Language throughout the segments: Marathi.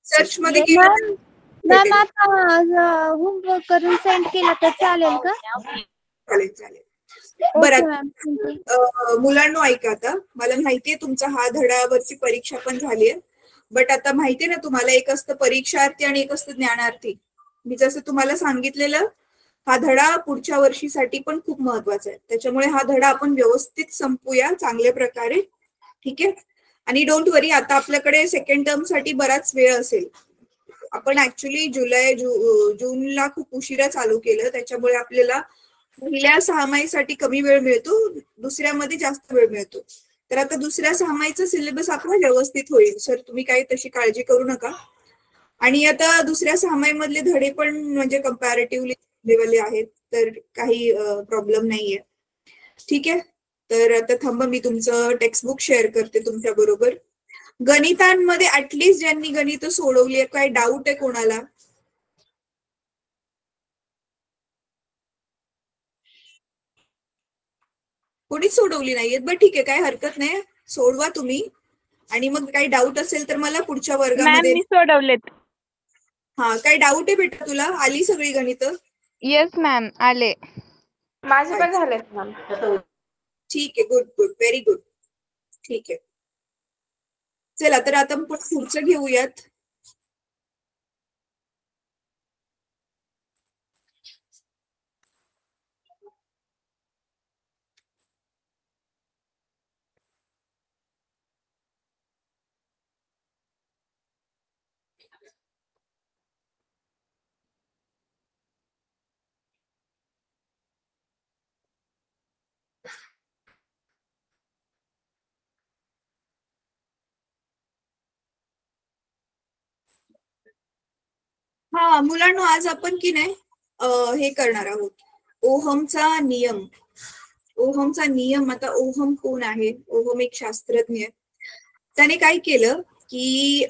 सर्च मध्ये केलं मॅम आता होमवर्क करून सेंड केला तर चालेल का? चालेल चालेल. बरं मुलांनो ऐका, आता मला माहितीये तुमचा हा धड्यावरची परीक्षा पण झाली आहे, बट आता माहितीये ना तुम्हाला एक असतं परीक्षार्थी आणि एक असतं ज्ञानार्थी. मी जसं तुम्हाला सांगितलेलं हा धडा पुढच्या वर्षीसाठी पण खूप महत्वाचा आहे, त्याच्यामुळे हा धडा आपण व्यवस्थित संपूया चांगल्या प्रकारे. ठीक आहे. आणि डोंट वरी, आता आपल्याकडे सेकंड टर्म साठी बराच वेळ असेल. आपण ऍक्च्युली जूनला खूप उशिरा चालू केलं, त्याच्यामुळे आपल्याला पहिल्या 6 महिन्यासाठी कमी वेळ मिळतो, दुसऱ्यामध्ये जास्त वेळ मिळतो. तर आता दुसऱ्या 6 महिन्याचा सिलेबस आपला व्यवस्थित होईल सर, तुम्ही काही तशी काळजी करू नका. आणि आता दुसऱ्या 6 महिन्यामधले धडे पण म्हणजे कम्पॅरेटिव्हली लेवल आहेत, तर काही प्रॉब्लेम नाहीये. ठीक आहे. तर आता थांबा, मी तुमचं टेक्स्टबुक शेअर करते तुमच्या बरोबर. गणितांमध्ये ऍटलिस्ट ज्यांनी गणित सोडवली आहे, काय डाऊट आहे कोणाला? कोणीच सोडवली नाहीयेत. बरं ठीक आहे, काय हरकत नाही, सोडवा तुम्ही. आणि मग काही डाऊट असेल तर मला पुढच्या वर्गामध्ये. मी सोडवलेत. हा, काय डाऊट आहे बेटा तुला? आली सगळी गणित? येस मॅम, आले. माझे पण झालेत मॅम. ठीक आहे, गुड गुड, व्हेरी गुड. ठीक आहे, चला तर आता पुढचं घेऊयात. हा मुलांनो, आज आपण की नाही हे करणार आहोत, ओहमचा नियम. ओहमचा नियम. आता ओहम कोण आहे? ओहम एक शास्त्रज्ञ आहे. त्याने काय केलं की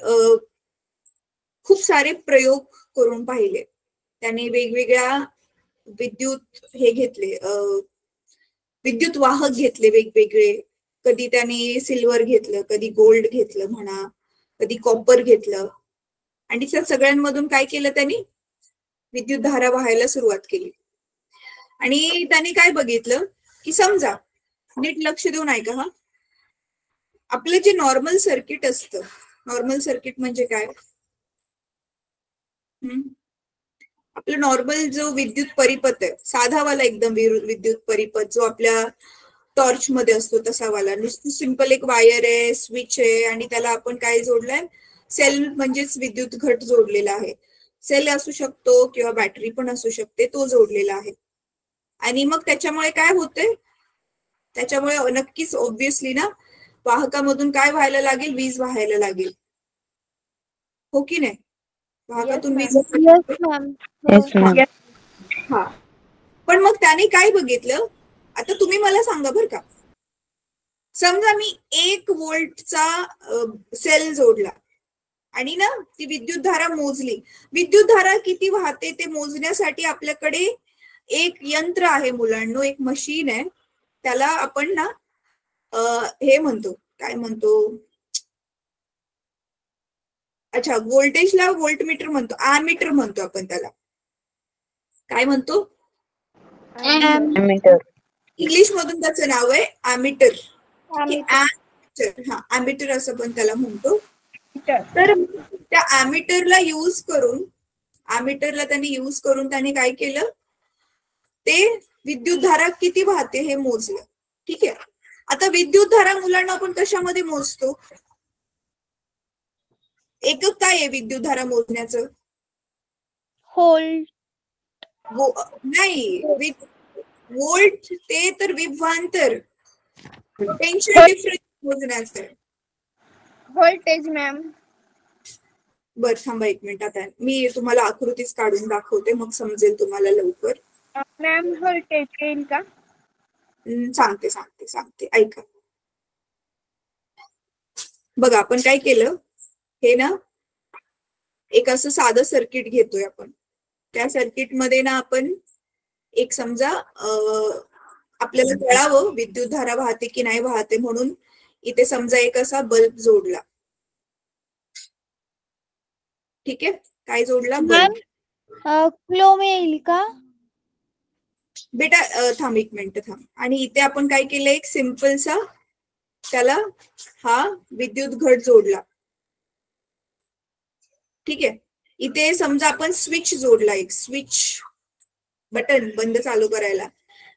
खूप सारे प्रयोग करून पाहिले. त्याने वेगवेगळ्या विद्युत हे घेतले, विद्युत वाहक घेतले वेगवेगळे. कधी त्याने सिल्वर घेतलं, कधी गोल्ड घेतलं म्हणा, कधी कॉपर घेतलं. आणि त्या सगळ्यांमधून काय केलं त्यांनी? विद्युत धारा वाहायला सुरुवात केली. आणि त्याने काय बघितलं की, समजा नीट लक्ष देऊन ऐका हा, आपलं जे नॉर्मल सर्किट असतं, नॉर्मल सर्किट म्हणजे काय? आपलं नॉर्मल जो विद्युत परिपथ आहे, साधावाला एकदम विद्युत परिपथ जो आपल्या टॉर्च मध्ये असतो तसा वाला, नुसती सिंपल एक वायर आहे, स्विच आहे, आणि त्याला आपण काय जोडलंय? सेल म्हणजेच विद्युत घट जोडलेला आहे. सेल असू शकतो किंवा बॅटरी पण असू शकते, तो जोडलेला आहे. आणि मग त्याच्यामुळे काय होते? त्याच्यामुळे नक्कीच ऑब्व्हियसली ना, वाहकामधून काय व्हायला लागेल? वीज व्हायला लागेल, हो की नाही? वाहकातून वीज. हा, पण मग त्याने काय बघितलं? आता तुम्ही मला सांगा बरं का, समजा मी 1 व्होल्टचा सेल जोडला आणि ना ती विद्युत धारा मोजली. विद्युत धारा किती वाहते ते मोजण्यासाठी आपल्याकडे एक यंत्र आहे मुलांनो, एक मशीन आहे. त्याला आपण ना हे म्हणतो, काय म्हणतो? अच्छा, व्होल्टेजला व्होल्टमीटर म्हणतो, अॅमीटर म्हणतो आपण त्याला. काय म्हणतो? अॅमीटर. इंग्लिश मधून त्याचं नाव आहे अॅमीटर. हा, अॅमीटर असं पण त्याला म्हणतो. तर त्या अॅमीटरला यूज करून, अॅमीटरला त्याने यूज करून त्याने काय केलं? ते विद्युत धारा किती वाहते हे मोजलं. ठीक आहे. आता विद्युत धारा मुलांना आपण कशामध्ये मोजतो? एकक काय आहे विद्युत धारा मोजण्याचं? व्होल्ट. नाही, व्होल्ट ते तर विभवांतर, पोटेन्शियल डिफरन्स मोजण्याचं आहे. Voltage ma'am. बर थांबा 1 मिनिट, आता मी तुम्हाला आकृतीच काढून दाखवते, मग समजेल तुम्हाला लवकर. मॅम व्होल्टेज येईल का? सांगते सांगते सांगते, ऐका. बघा, आपण काय केलं, हे ना एक असं साधं सर्किट घेतोय आपण. त्या सर्किट मध्ये ना आपण एक समजा आपल्याला कळावं विद्युत धारा वाहते की नाही वाहते, म्हणून इथे समजा एक असा बल्ब जोडला. ठीक आहे, काय जोडला? Ma'am bulb. क्लोम येईल का? बेटा थांब एक मिनिट थांब. आणि इथे आपण काय केलं, एक सिंपलसा त्याला हा विद्युत घट जोडला. ठीक आहे, इथे समजा आपण स्विच जोडला, एक स्विच बटन बंद चालू करायला.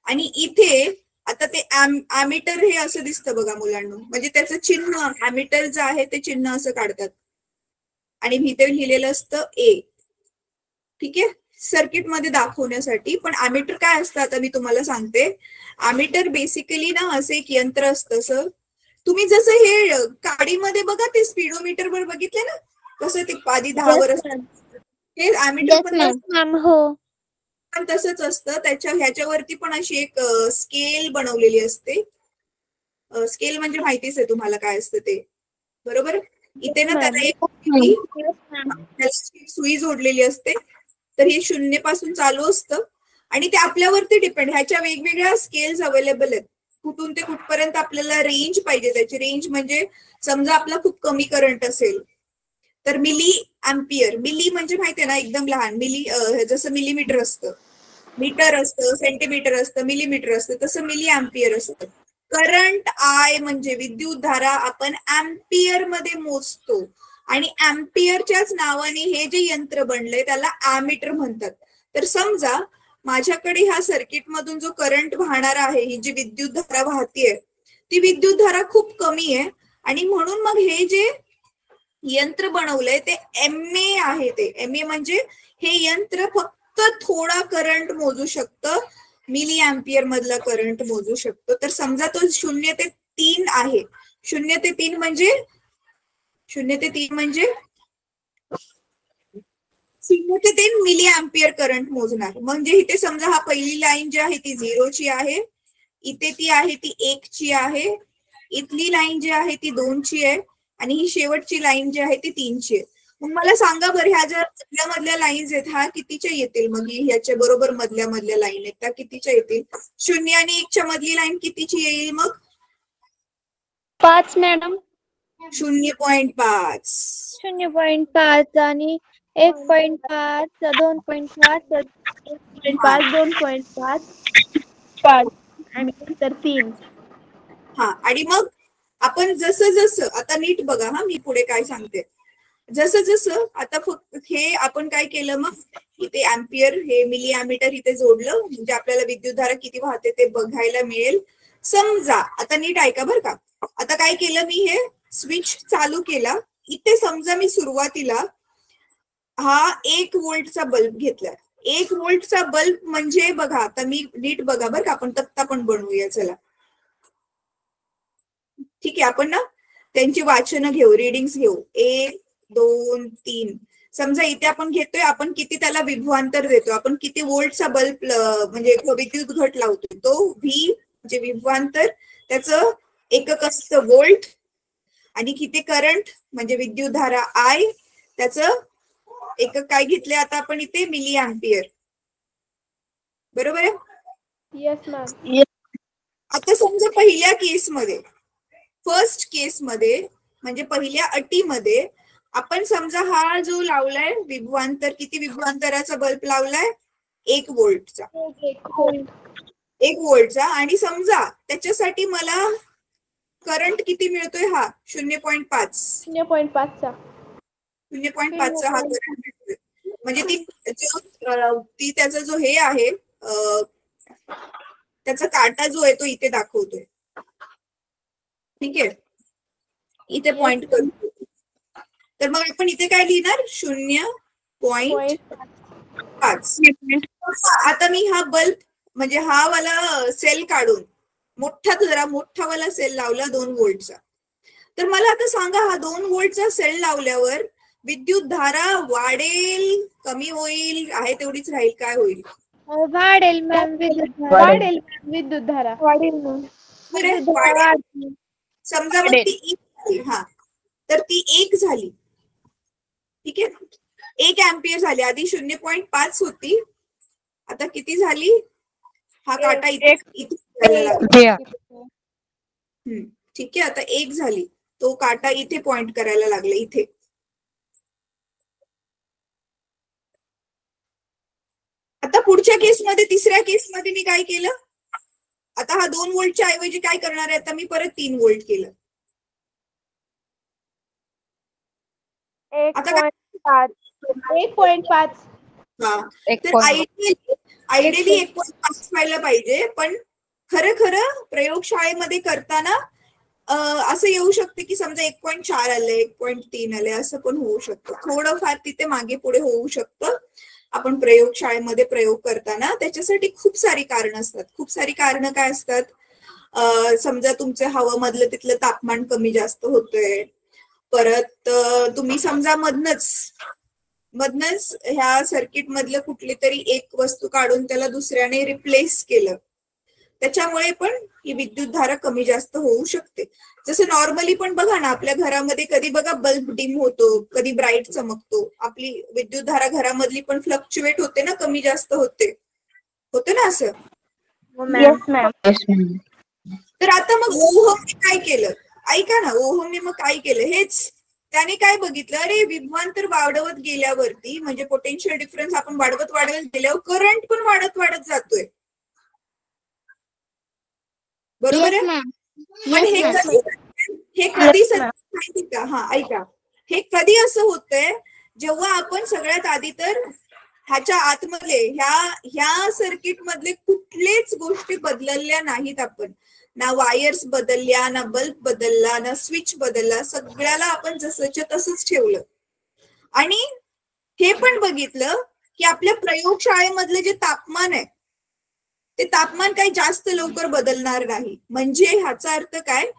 आणि इथे आता ते ॲमीटर हे असं दिसतं बघा मुलांना, म्हणजे त्याचं चिन्ह ॲमीटर जे आहे ते चिन्ह असं काढतात आणि इथे लिहिलेलं असतं ए. ठीक आहे, सर्किट मध्ये दाखवण्यासाठी. पण ॲमीटर काय असतं आता मी तुम्हाला सांगते. ॲमीटर बेसिकली ना असं एक यंत्र असतं. सर तुम्ही जसं हे काडीमध्ये बघा ते स्पीडोमीटर वर बघितले ना, कसं ते आधी 10 वर असतं, हे ॲमीटर पण मॅम हो. पण तसंच असतं. ह्याच्यावरती पण अशी एक स्केल बनवलेली असते. स्केल म्हणजे माहितीच आहे तुम्हाला काय असतं ते, बरोबर? इथे ना त्याला एक सुई जोडलेली असते. तर हे 0 पासून चालू असतं आणि ते आपल्यावरती डिपेंड. ह्याच्या वेगवेगळ्या स्केल्स अवेलेबल आहेत, कुठून ते कुठपर्यंत आपल्याला रेंज पाहिजे. त्याची रेंज म्हणजे समजा आपला खूप कमी करंट असेल तर मिली अँपियर. मिली म्हणजे माहितीये ना, एकदम लहान. मिली जसं मिलीमीटर असतं, मीटर असतं, सेंटीमीटर असतं, मिलीमीटर असतं, तसं मिली अँपियर असतं. करंट आय म्हणजे विद्युत धारा आपण अँपियर मध्ये मोजतो आणि अँपियरच्याच नावाने हे जे यंत्र बनलंय त्याला ॲमीटर म्हणतात. तर समजा माझ्याकडे ह्या सर्किट मधून जो करंट वाहणार आहे, ही जी विद्युत धारा वाहतीये, ती विद्युत धारा खूप कमी आहे आणि म्हणून मग हे जे यंत्र बनवलंय ते MA आहे. ते MA म्हणजे हे यंत्र फक्त थोडा करंट मोजू शकतं, मिली अँपियर मधला करंट मोजू शकतो. तर समजा तो 0 ते 3 आहे. 0 ते 3 म्हणजे 0 ते 3 म्हणजे 0 ते 3 मिली अँपियर करंट मोजणार. म्हणजे इथे समजा हा पहिली लाईन जी आहे ती 0 ची आहे, इथे ती आहे ती 1 ची आहे, इथली लाईन जी आहे ती 2 ची आहे आणि ही शेवटची लाईन जी आहे ती 3 ची आहे. मग मला सांगा बरं, ह्या ज्या मधल्या लाईन्स आहेत ह्या कितीच्या येतील? मग ह्याच्या बरोबर मधल्या लाईन आहेत त्या कितीच्या येतील? 0 आणि 1 च्या मधली लाईन कितीची येईल मग? 5 मॅडम. 0.5. 0.5 आणि 1.5, 2.5, 1.5, 2.5, 5 आणि नंतर 3. हा, आणि मग आपण जसं जसं आता नीट बघा हा, मी पुढे काय सांगते. जसं जसं आता फक्त हे आपण काय केलं, मग इथे अँपियर हे मिली अँमीटर इथे जोडलं म्हणजे आपल्याला विद्युतधारा किती वाहते ते बघायला मिळेल. समजा आता नीट ऐका बरं का. आता काय केलं मी, हे स्विच चालू केला. इथे समजा मी सुरुवातीला हा 1 व्होल्टचा बल्ब घेतलाय. 1 व्होल्टचा बल्ब म्हणजे बघा, आता मी नीट बघा बरं का, आपण तक्ता पण बनवूया चला. ठीक आहे, आपण ना त्यांची वाचनं घेऊ, रिडिंग्स घेऊ. 1, 2, 3. समजा इथे आपण घेतोय, आपण किती त्याला विभवांतर देतो, आपण किती व्होल्टचा बल्ब म्हणजे विद्युत घट लावतोय, तो व्ही म्हणजे विभवांतर, त्याचं एकक असतं व्होल्ट. आणि किती करंट म्हणजे विद्युत धारा आय, त्याचं एकक काय घेतले आता आपण इथे? Milli ampere. बरोबर आहे? Yes ma'am. आता समजा पहिल्या केसमध्ये, फर्स्ट केसमध्ये म्हणजे पहिल्या अटीमध्ये आपण समजा हा जो लावलाय विभवांतर, किती विभवांतराचा बल्ब लावलाय? 1 व्होल्टचा. 1 व्होल्टचा. आणि समजा त्याच्यासाठी मला करंट किती मिळतोय? हा 0.5. 0.5 चा. 0.5 चा हा करंट मिळतोय. म्हणजे ती त्याचा जो हे आहे, त्याचा काटा जो आहे तो इथे दाखवतोय. ठीक आहे, इथे पॉइंट करतो. तर मग आपण इथे काय लिहिणार? 0.5. आता मी हा बल्ब म्हणजे हा वाला सेल काढून जरा मोठा वाला सेल लावला 2 व्होल्टचा. तर मला आता सांगा, हा 2 व्होल्टचा सेल लावल्यावर विद्युत धारा वाढेल, कमी होईल, आहे तेवढीच राहील, काय होईल? वाढेल मॅम वाढेल विद्युत धारा. समजा मग ती 1 झाली. हा, तर ती 1 झाली. ठीक आहे, 1 अँपियर झाली. आधी 0.5 होती, आता किती झाली? हा काटा इथे ठीक आहे, आता 1 झाली. तो काटा इथे पॉइंट करायला लागला, इथे. पुढच्या केसमध्ये, तिसऱ्या केसमध्ये मी काय केलं, आता हा 2 व्होल्टच्या ऐवजी काय करणार आहे, आता मी परत 3 व्होल्ट केलं. आता काय 1.5. हा, तर आयडियली 1.5 व्हायला पाहिजे, पण खरं प्रयोगशाळेमध्ये करताना असं येऊ शकते की समजा 1.4 आलंय, 1.3 आलंय, असं पण होऊ शकतं. थोडंफार तिथे मागे पुढे होऊ शकतं आपण प्रयोगशाळेमध्ये प्रयोग करताना. त्याच्यासाठी खूप सारी कारणं असतात. खूप सारी कारणं काय असतात, समजा तुमच्या हवामधलं तिथलं तापमान कमी जास्त होतंय, परत तुम्ही समजा मधनच ह्या सर्किट मधलं कुठली तरी एक वस्तू काढून त्याला दुसऱ्याने रिप्लेस केलं, त्याच्यामुळे पण ही विद्युत धारा कमी जास्त होऊ शकते. जसं नॉर्मली पण बघा ना, आपल्या घरामध्ये कधी बघा बल्ब डिम होतो, कधी ब्राईट चमकतो, आपली विद्युत धारा घरामधली पण फ्लक्च्युएट होते ना, कमी जास्त होते ना असं. तर आता मग ओहमने काय केलं, ऐका ना, ओहमने मग काय केलं, हेच त्याने काय बघितलं, अरे विभवांतर वाढवत गेल्यावरती म्हणजे पोटेन्शियल डिफरन्स आपण वाढवत गेल्यावर करंट पण वाढत जातोय, बरोबर आहे. पण हे कधी माहिती का, हा ऐका, हे कधी असं होतंय जेव्हा आपण सगळ्यात आधी तर ह्याच्या आतमध्ये ह्या सर्किट मधले कुठलेच गोष्टी बदलल्या नाहीत आपण, ना वायर्स बदलल्या, ना बल्ब बदलला, ना स्विच बदलला, सगळ्याला आपण जसंच्या तसंच ठेवलं. आणि हे पण बघितलं की आपल्या प्रयोगशाळेमधले जे तापमान आहे ते तापमान काही जास्त लवकर बदलणार नाही. म्हणजे ह्याचा अर्थ काय,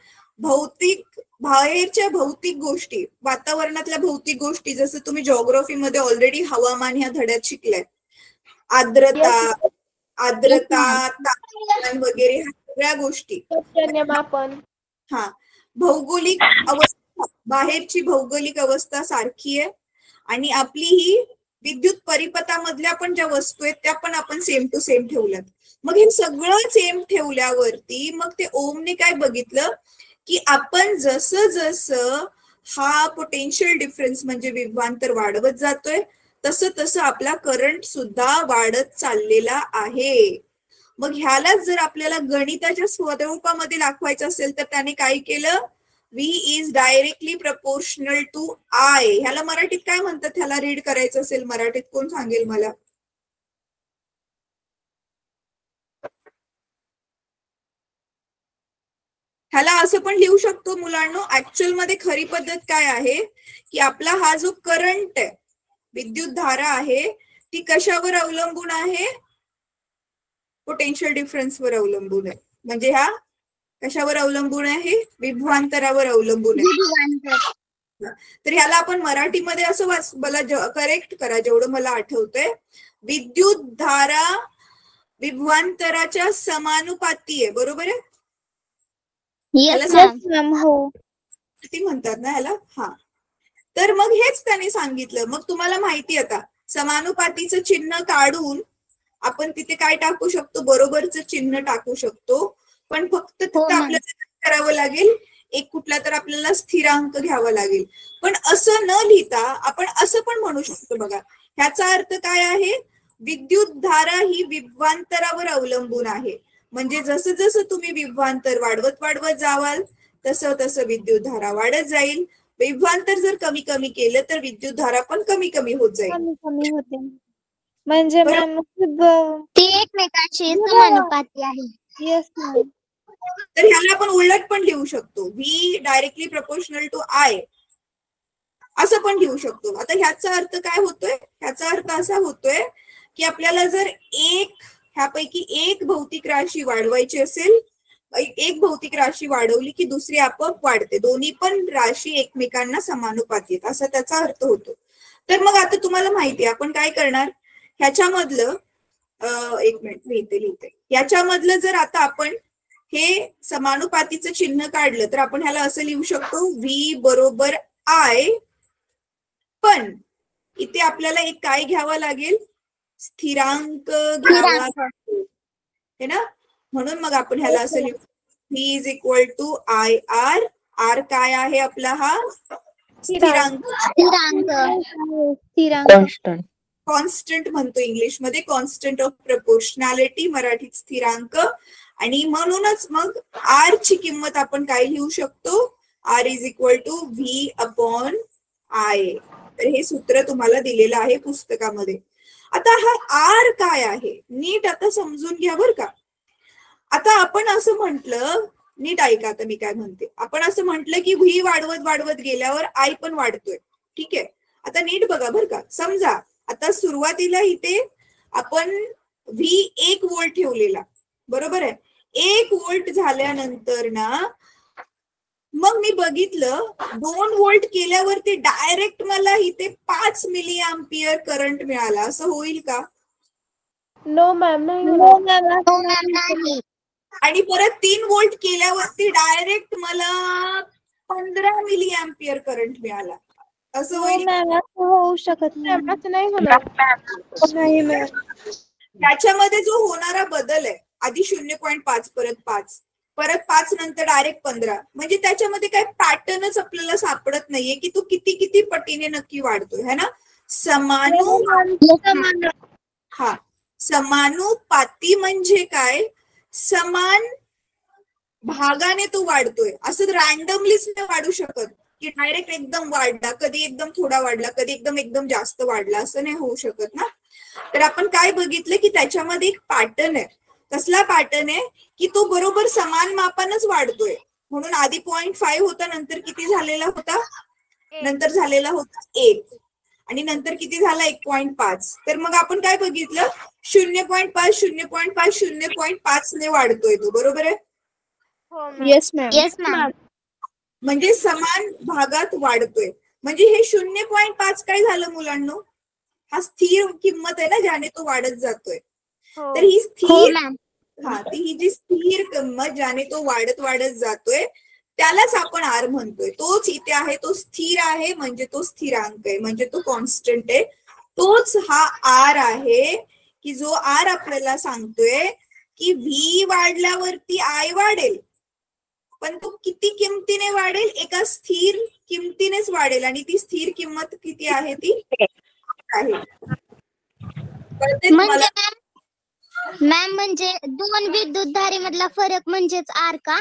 बाहेरच्या भौतिक गोष्टी, वातावरणातल्या भौतिक गोष्टी, जसं तुम्ही जिओग्राफीमध्ये ऑलरेडी हवामान ह्या धड्यात शिकलाय, आर्द्रता तापमान वगैरे ह्या सगळ्या गोष्टी, हा, भौगोलिक अवस्था, बाहेरची भौगोलिक अवस्था सारखी आहे आणि आपली ही विद्युत परिपथामधल्या पण ज्या वस्तू आहेत त्या पण आपण सेम टू सेम ठेवल्यात. मग हे सगळं सेम ठेवल्यावरती मग ते ओमने काय बघितलं की आपण जसं हा पोटेन्शियल डिफरन्स म्हणजे विभवांतर वाढवत जातोय तसं आपला करंट सुद्धा वाढत चाललेला आहे. मग ह्यालाच जर आपल्याला गणिताच्या स्वरूपामध्ये दाखवायचं असेल तर त्याने काय केलं, V is directly proportional to I. ह्याला मराठीत काय म्हणतात, ह्याला रीड करायचं असेल मराठीत कोण सांगेल मला? ह्याला असं पण लिहू शकतो मुलांनो. ऍक्च्युअल मध्ये खरी पद्धत काय आहे की आपला हा जो करंट आहे, विद्युत धारा आहे, ती कशावर अवलंबून आहे, पोटेन्शियल डिफरन्सवर अवलंबून आहे. म्हणजे ह्या कशावर अवलंबून आहे, विभवांतरावर अवलंबून आहे. तर ह्याला आपण मराठीमध्ये असं मला करेक्ट करा जेवढं मला आठवतंय, विद्युत धारा विभवांतराच्या समानुपाती आहे, बरोबर आहे? ती म्हणतात ना ह्याला, हा. तर मग हेच त्याने सांगितलं. मग तुम्हाला माहिती आता समानुपातीचं चिन्ह काढून आपण तिथे काय टाकू शकतो, बरोबरचं चिन्ह टाकू शकतो, पण फक्त तिथं आपल्याला करावं लागेल, एक कुठला तर आपल्याला स्थिरांक घ्यावा लागेल. पण असं न लिहिता आपण असं पण म्हणू शकतो बघा, ह्याचा अर्थ काय आहे, विद्युत धारा ही विभवांतरावर अवलंबून आहे. म्हणजे जसं तुम्ही विभवांतर वाढवत जावाल तसं विद्युत धारा वाढत जाईल. विभवांतर जर कमी केलं तर विद्युत धारा पण कमी होत जाईल. कमी होते. म्हणजे मॅम ती एकमेकांशी समानुपाती आहे. Yes ma'am. तर ह्याला आपण उलट पण लिहू शकतो, V directly proportional to I असं पण लिहू शकतो. आता ह्याचा अर्थ काय होतोय, ह्याचा अर्थ असा होतोय की आपल्याला जर ह्यापैकी एक भौतिक राशी वाढवायची असेल, एक भौतिक राशी वाढवली की दुसरी आपोआप वाढते, दोन्ही पण राशी एकमेकांना समानुपाती आहेत असा त्याचा अर्थ होतो. तर मग आता तुम्हाला माहिती आहे आपण काय करणार, ह्याच्यामधलं एक मिनिट लिहिते, याच्यामधलं जर आता आपण हे समानुपातीचं चिन्ह काढलं तर आपण ह्याला असं लिहू शकतो, V बरोबर I, पण इथे आपल्याला एक काय घ्यावं लागेल, स्थिरांक घ्यावा लागेल, है ना. म्हणून मग आपण ह्याला असं लिहू, V is equal to IR. R काय आहे आपला, हा स्थिरांक. कॉन्स्टंट. कॉन्स्टंट म्हणतो इंग्लिशमध्ये, कॉन्स्टंट ऑफ प्रपोर्शनॅलिटी, मराठीत स्थिरांक. आणि म्हणूनच मग आर ची किंमत आपण काय लिहू शकतो, R is equal to V upon I. तर हे सूत्र तुम्हाला दिलेलं आहे पुस्तकामध्ये. आता हा आर काय आहे नीट आता समजून घ्या बरं का. आता आपण असं म्हटलं, नीट ऐका आता मी काय म्हणते, आपण असं म्हटलं की व्ही वाढवत वाढवत गेल्यावर आय पण वाढतोय. ठीक आहे, आता नीट बघा बरं का. समजा आता सुरुवातीला इथे आपण व्ही 1 व्होल्ट ठेवलेला, बरोबर आहे. 1 व्होल्ट झाल्यानंतर ना मग मी बघितलं 2 व्होल्ट केल्यावरती डायरेक्ट मला इथे 5 मिली अँपिअर करंट मिळाला, असं होईल का? नो मॅम, नाही हो होणार. मॅम, हो मॅम नाही. आणि परत 3 व्होल्ट केल्यावरती डायरेक्ट मला 15 मिली अँपिअर करंट मिळाला, असं हो होईल? मॅम, असं होऊ शकत नाही. मॅम, असं नाही होणार. नाही मॅम. त्याच्यामध्ये जो होणारा बदल आहे, आधी 0.5 परत 5 परत 5 नंतर डायरेक्ट 15, म्हणजे त्याच्यामध्ये काही पॅटर्नच आपल्याला सापडत नाहीये की तो किती किती पटीने नक्की वाढतोय, है ना. हा, समानुपाती म्हणजे काय, समान भागाने तो वाढतोय. असं रॅन्डमलीच नाही वाढू शकत की डायरेक्ट एकदम वाढला, कधी एकदम थोडा वाढला, कधी एकदम जास्त वाढला, असं नाही होऊ शकत ना. तर आपण काय बघितलं की त्याच्यामध्ये एक पॅटर्न आहे. कसला पॅटर्न आहे की तो बरोबर समान मापानच वाढतोय. म्हणून आधी 0.5 होता, नंतर किती झालेला होता, नंतर झालेला होता 1, आणि नंतर किती झाला 1.5. तर मग आपण काय बघितलं, 0.5 0.5 0.5 ने वाढतोय तो, बरोबर आहे. Yes ma'am. Yes ma'am. म्हणजे समान भागात वाढतोय. म्हणजे हे 0.5 काय झालं मुलांनो, हा स्थिर किंमत आहे ना, ज्याने तो वाढत जातोय. तर ही हो स्थिर, मॅम. ही जी स्थिर किंमत ज्याने तो वाढत वाढत जातोय त्यालाच आपण आर म्हणतोय. तोच इथे आहे, तो स्थिर आहे, म्हणजे तो स्थिरांक आहे, म्हणजे तो कॉन्स्टंट आहे. तोच हा आर आहे की जो आर आपल्याला सांगतोय की व्ही वाढल्यावरती आय वाढेल, पण तो किती किमतीने वाढेल, एका स्थिर किमतीनेच वाढेल. आणि ती स्थिर किंमत किती आहे, ती आहे. म्हणजे मॅम म्हणजे 2 विद्युतधारे मधला फरक म्हणजेच आर का?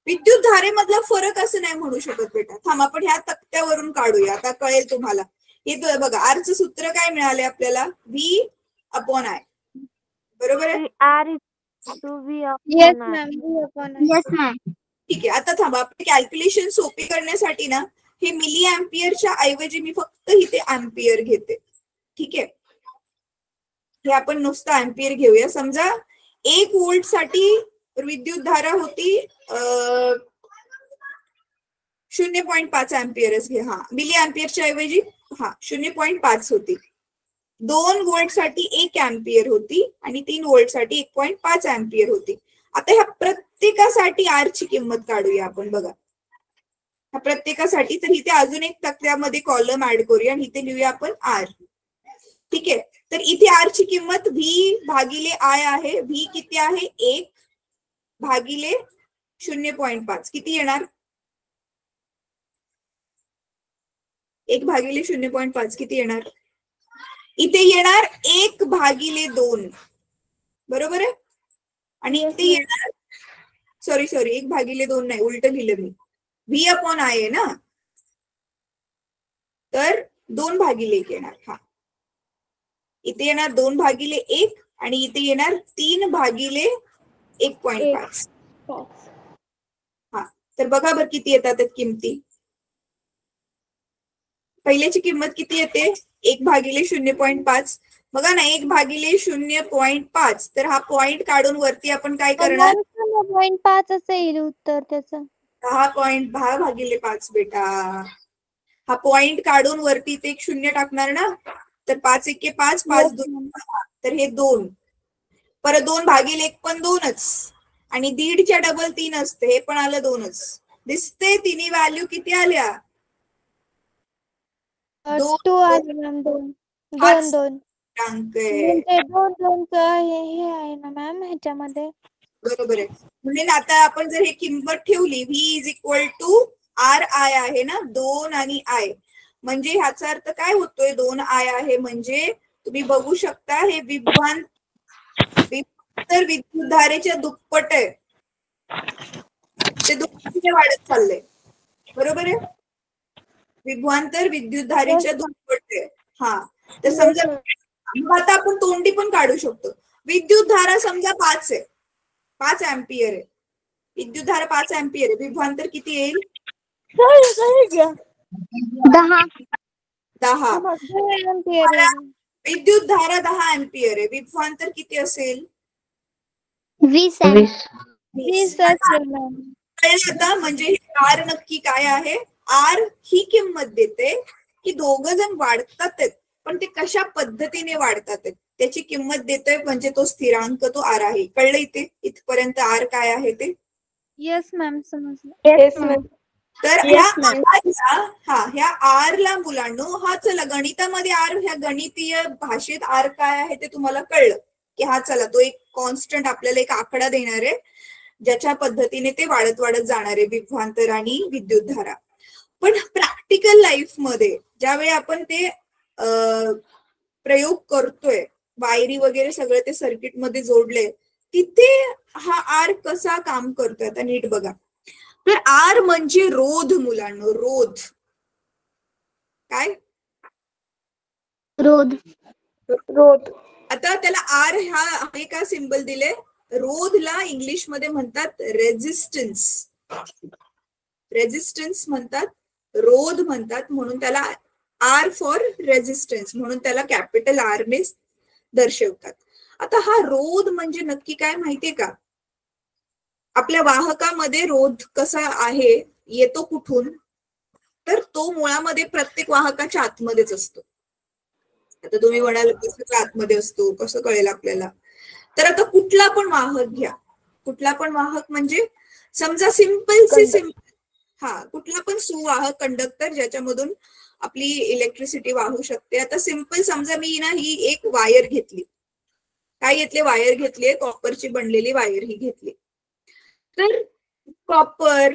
विद्युत धारेमधला फरक असं नाही म्हणू शकत बेटा. थांब, आपण ह्या तक्त्यावरून काढूया, आता कळेल तुम्हाला. हे बघा, आरचं सूत्र काय मिळाले आपल्याला, व्ही अपॉन आय, बरोबर आहे. R to V yes ma'am. Yes ma'am. ठीक आहे, आता थांबा, आपली कॅल्क्युलेशन सोपी करण्यासाठी ना हे मिली अँपिअरच्या ऐवजी मी फक्त इथे अँपिअर घेते. ठीक आहे, हे आपण नुसतं अँपिअर घेऊया. समजा 1 व्होल्ट साठी विद्युत धारा होती 0.5 अँपिअरच घे. हा, मिली अँपिअरच्या ऐवजी 0.5 होती. 2 व्होल्ट साठी 1 अँपिअर होती आणि 3 व्होल्ट साठी 1.5 अँपिअर होती. आता ह्या प्रत्येकासाठी आर ची किंमत काढूया आपण. बघा, ह्या प्रत्येकासाठी. तर इथे अजून एक तक्त्यामध्ये कॉलम ऍड करूया आणि इथे लिहूया आपण आर. ठीक आहे, तर इथे आर ची किंमत व्ही भागिले आय आहे. व्ही किती आहे, 1 भागिले 0.5 किती येणार, 1 भागिले 0.5 किती येणार, इथे येणार 1 भागिले 2, बरोबर आहे. आणि इथे येणार, सॉरी 1 भागिले 2 नाही, उलट लिहिलं मी, व्ही अपॉन आय आहे ना, तर 2 भागिले 1 येणार. हा, इथे येणार 2 भागिले 1 आणि इथे येणार 3 भागिले 1.5. हा, तर बघा बरं किती येतात किमती. पहिल्याची किंमत किती येते, 1 भागिले 0.5. बघा ना, 1 भागिले 0.5. तर हा पॉइंट काढून वरती आपण काय करणार, 0.5 येईल उत्तर त्याचं. 10 भागिले 5 बेटा. हा पॉइंट काढून वरती ते एक 0 टाकणार ना, तर 5 1 5, 5 2 6, तर हे 2. परत 2 भागिले 1 पण 2च, आणि 1.5च्या डबल 3 असते, हे पण आलं 2च. दिसते तिन्ही व्हॅल्यू किती आल्या, 2 आले मॅम. 2 अंक आहे. म्हणजे 2 हे आहे ना मॅम ह्याच्यामध्ये. बरोबर आहे. म्हणजे आता आपण जर हे किंमत ठेवली, V is equal to R I आहे ना, 2 आणि आय, म्हणजे ह्याचा अर्थ काय होतोय, 2 आय आहे म्हणजे तुम्ही बघू शकता हे विभवांतर विद्युतधारेच्या दुप्पट आहे. ते दुप्पटीने वाढत चाललंय. बरोबर आहे. विभवांतर विद्युतधारेच्या दुप्पट आहे. हा, तर समजा आता आपण तोंडी पण काढू शकतो. विद्युतधारा समजा 5 आहे, 5 अँपियर आहे. विद्युतधारा 5 अँपियर आहे. विभवांतर किती येईल? 10. विद्युतधारा 10 अँपियर आहे. विभवांतर किती असेल? 20 आता म्हणजे आर नक्की काय आहे? आर ही किंमत देते की दोघं जण वाढतात पण ते कशा पद्धतीने वाढतात त्याची किंमत देतोय. म्हणजे तो स्थिरांक तो आर आहे. कळलं इथे इथपर्यंत आर काय आहे ते? येस मॅम, समजलं. तर ह्या आर ला मुलांनो, हा चला गणितामध्ये आर, ह्या गणितीय भाषेत आर काय आहे ते तुम्हाला कळलं की हा चला तो एक कॉन्स्टंट आपल्याला एक आकडा देणार आहे ज्याच्या पद्धतीने ते वाढत वाढत जाणार आहे विभवांतर आणि विद्युतधारा. पण प्रॅक्टिकल लाईफ मध्ये ज्यावेळी आपण ते प्रयोग करतोय, वायरी वगैरे सगळं ते सर्किट मध्ये जोडले, तिथे हा आर कसा काम करतोय आता नीट बघा. तर आर म्हणजे रोध मुलांनो, रोध. काय? रोध. आता त्याला आर हे का सिंबल दिले? रोधला इंग्लिश मध्ये म्हणतात रेझिस्टन्स. रेझिस्टन्स म्हणतात, रोध म्हणतात, म्हणून त्याला आर फॉर रेझिस्टन्स म्हणून त्याला कॅपिटल आर ने दर्शवतात. आता हा रोध म्हणजे नक्की काय माहितीये का? आपल्या वाहकामध्ये रोध कसा आहे, येतो कुठून? तर तो मुळामध्ये प्रत्येक वाहकाच्या आतमध्येच असतो. आता तुम्ही म्हणाल कसं आतमध्ये असतो, कसं कळेल आपल्याला? तर आता कुठला पण वाहक घ्या, कुठला पण वाहक म्हणजे समजा सिंपल कुठला पण सुवाहक कंडक्टर ज्याच्यामधून आपली इलेक्ट्रिसिटी वाहू शकते. आता सिंपल समजा मी ना ही एक वायर घेतली. काय घेतले? वायर घेतली, कॉपरची बनलेली वायर ही घेतली. तर कॉपर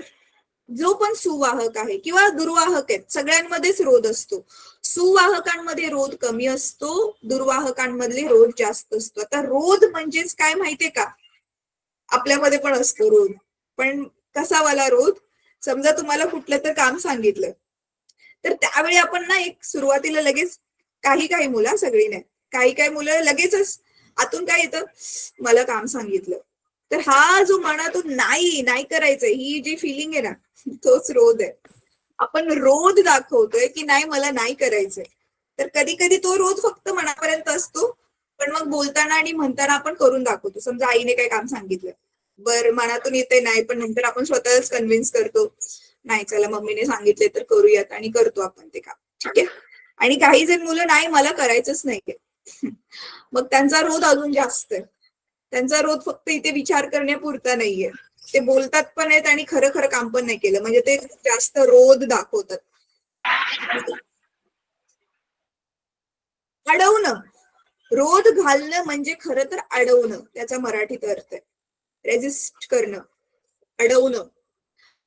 जो पण सुवाहक आहे किंवा दुर्वाहक आहेत, सगळ्यांमध्येच रोध असतो. सुवाहकांमध्ये रोध कमी असतो, दुर्वाहकांमधले रोध जास्त असतो. आता रोध म्हणजेच काय माहितीये का? आपल्यामध्ये पण असतो रोध, पण कसा वाला रोध? समजा तुम्हाला कुठलं तर काम सांगितलं, तर त्यावेळी आपण ना एक सुरुवातीला लगेच काही मुलं, सगळी नाही, काही मुलं लगेचच आतून काय येतं? मला काम सांगितलं. तर हा जो मनातून नाही करायचंय, ही जी फिलिंग आहे ना, तोच रोध आहे. आपण रोध दाखवतोय की नाही मला नाही करायचंय. तर कधी कधी तो रोध फक्त मनापर्यंत असतो, पण मग बोलताना आणि म्हणताना आपण करून दाखवतो. समजा आईने काही काम सांगितलं, बरं मनातून येते नाही, पण नंतर आपण स्वतःच कन्व्हिन्स करतो, नाही चला मम्मीने सांगितले तर करूयात, आणि करतो आपण ते काम. ठीक आहे. आणि काही जण मुलं नाही मला करायचंच नाहीये, मग त्यांचा रोध अजून जास्त आहे. त्यांचा रोध फक्त इथे विचार करण्यापुरता नाहीये, ते बोलतात पण आहेत आणि खरं काम पण नाही केलं, म्हणजे ते जास्त रोध दाखवतात. अडवणं, रोध घालणं म्हणजे खरं तर अडवणं, त्याचा मराठीत अर्थ आहे. रेजिस्ट करणं, अडवणं.